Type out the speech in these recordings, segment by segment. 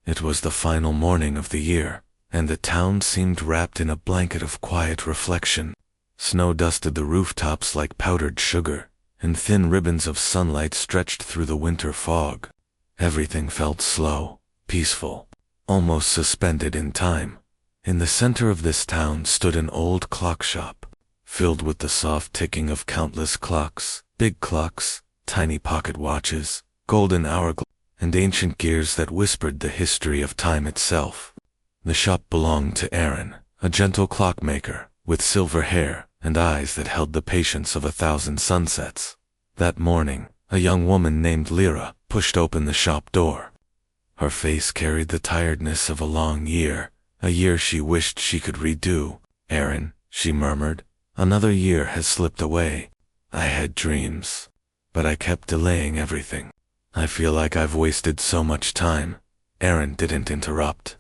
It was the final morning of the year, and the town seemed wrapped in a blanket of quiet reflection. Snow dusted the rooftops like powdered sugar, and thin ribbons of sunlight stretched through the winter fog. Everything felt slow, peaceful, almost suspended in time. In the center of this town stood an old clock shop, filled with the soft ticking of countless clocks, big clocks, tiny pocket watches, golden hourglasses, and ancient gears that whispered the history of time itself. The shop belonged to Aaron, a gentle clockmaker, with silver hair and eyes that held the patience of 1,000 sunsets. That morning, a young woman named Lyra pushed open the shop door. Her face carried the tiredness of a long year, a year she wished she could redo. "Aaron," she murmured, "another year has slipped away. I had dreams, but I kept delaying everything. I feel like I've wasted so much time." Aaron didn't interrupt.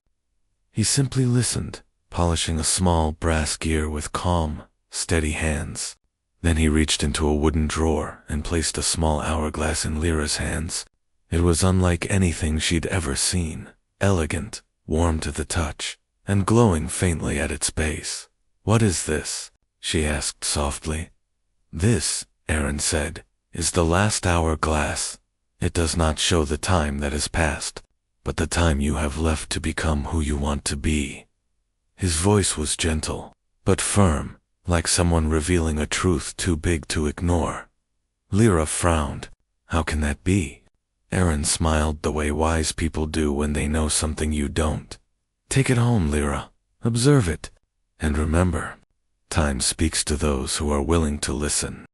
He simply listened, polishing a small brass gear with calm, steady hands. Then he reached into a wooden drawer and placed a small hourglass in Lyra's hands. It was unlike anything she'd ever seen, elegant, warm to the touch, and glowing faintly at its base. "What is this?" she asked softly. "This," Aaron said, "is the last hourglass. It does not show the time that has passed, but the time you have left to become who you want to be." His voice was gentle, but firm, like someone revealing a truth too big to ignore. Lyra frowned. "How can that be?" Aaron smiled the way wise people do when they know something you don't. "Take it home, Lyra. Observe it. And remember, time speaks to those who are willing to listen."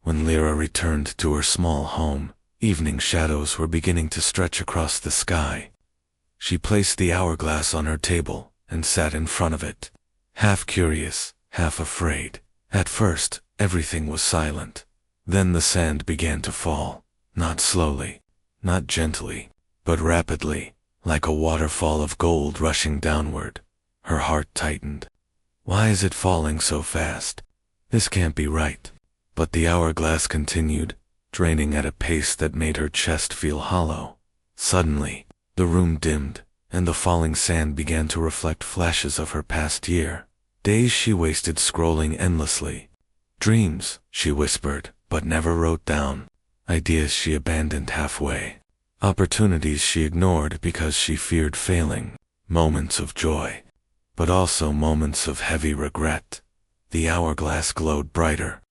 When Lyra returned to her small home, evening shadows were beginning to stretch across the sky. She placed the hourglass on her table and sat in front of it, half curious, half afraid. At first, everything was silent. Then the sand began to fall, not slowly, not gently, but rapidly, like a waterfall of gold rushing downward. Her heart tightened. Why is it falling so fast? This can't be right. But the hourglass continued, draining at a pace that made her chest feel hollow. Suddenly, the room dimmed, and the falling sand began to reflect flashes of her past year. Days she wasted scrolling endlessly. Dreams, she whispered, but never wrote down. Ideas she abandoned halfway. Opportunities she ignored because she feared failing. Moments of joy, but also moments of heavy regret. The hourglass glowed brighter.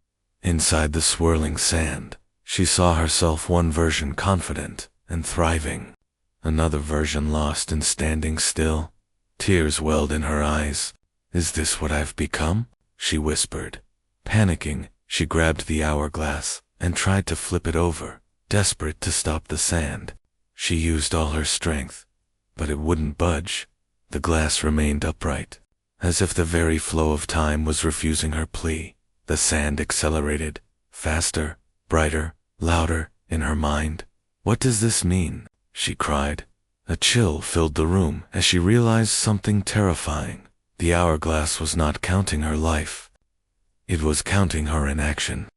Inside the swirling sand, she saw herself one version confident and thriving, another version lost and standing still. Tears welled in her eyes. "Is this what I've become?" she whispered. Panicking, she grabbed the hourglass and tried to flip it over, desperate to stop the sand. She used all her strength, but it wouldn't budge. The glass remained upright, as if the very flow of time was refusing her plea. The sand accelerated, faster, brighter, louder, in her mind. "What does this mean?" she cried. A chill filled the room as she realized something terrifying. The hourglass was not counting her life. It was counting her inaction,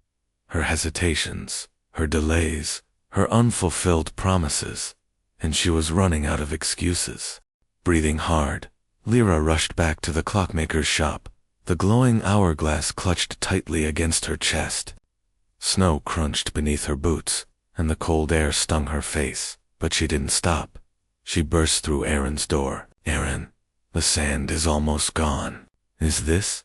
her hesitations, her delays, her unfulfilled promises, and she was running out of excuses. Breathing hard, Lyra rushed back to the clockmaker's shop. The glowing hourglass clutched tightly against her chest. Snow crunched beneath her boots, and the cold air stung her face, but she didn't stop. She burst through Aaron's door. "Aaron, the sand is almost gone. Is this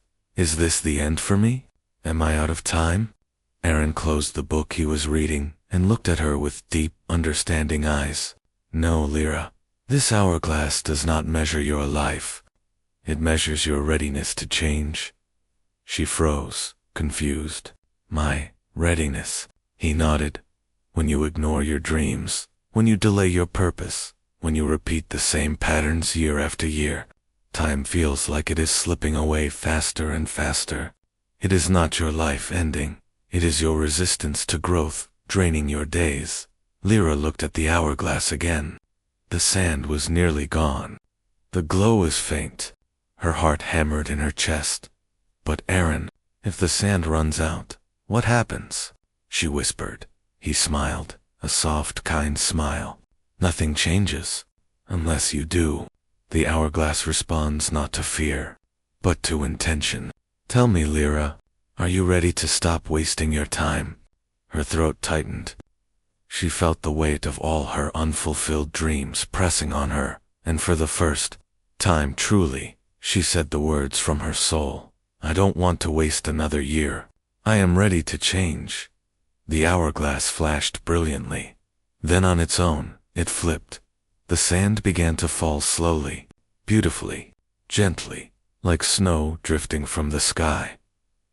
the end for me? Am I out of time?" Aaron closed the book he was reading and looked at her with deep, understanding eyes. "No, Lyra, this hourglass does not measure your life. It measures your readiness to change." She froze, confused. "My readiness?" He nodded. "When you ignore your dreams, when you delay your purpose, when you repeat the same patterns year after year, time feels like it is slipping away faster and faster. It is not your life ending. It is your resistance to growth, draining your days." Lyra looked at the hourglass again. The sand was nearly gone. The glow was faint. Her heart hammered in her chest. "But Aaron, if the sand runs out, what happens?" she whispered. He smiled, a soft, kind smile. "Nothing changes. Unless you do, the hourglass responds not to fear, but to intention. Tell me, Lyra, are you ready to stop wasting your time? Her throat tightened. She felt the weight of all her unfulfilled dreams pressing on her, and for the first time truly, she said the words from her soul. I don't want to waste another year. I am ready to change. The hourglass flashed brilliantly. Then on its own, it flipped. The sand began to fall slowly, beautifully, gently, like snow drifting from the sky.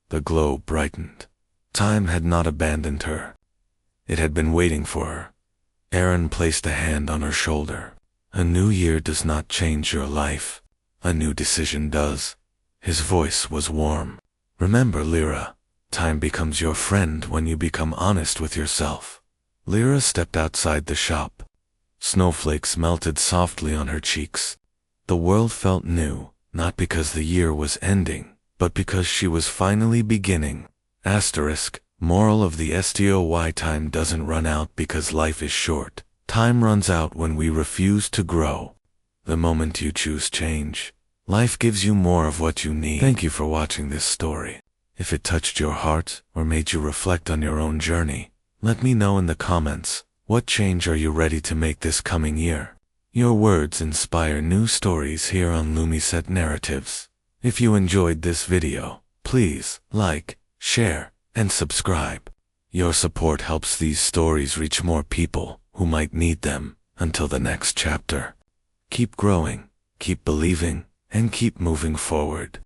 The glow brightened. Time had not abandoned her. It had been waiting for her. Aaron placed a hand on her shoulder. A new year does not change your life. A new decision does. His voice was warm. Remember, Lyra, time becomes your friend when you become honest with yourself. Lyra stepped outside the shop. Snowflakes melted softly on her cheeks. The world felt new, not because the year was ending, but because she was finally beginning. Moral of the story: time doesn't run out because life is short. Time runs out when we refuse to grow. The moment you choose change, life gives you more of what you need. Thank you for watching this story. If it touched your heart or made you reflect on your own journey, let me know in the comments. What change are you ready to make this coming year? Your words inspire new stories here on Lumisette Narratives. If you enjoyed this video, please like, share, and subscribe. Your support helps these stories reach more people who might need them. Until the next chapter, keep growing, keep believing, and keep moving forward.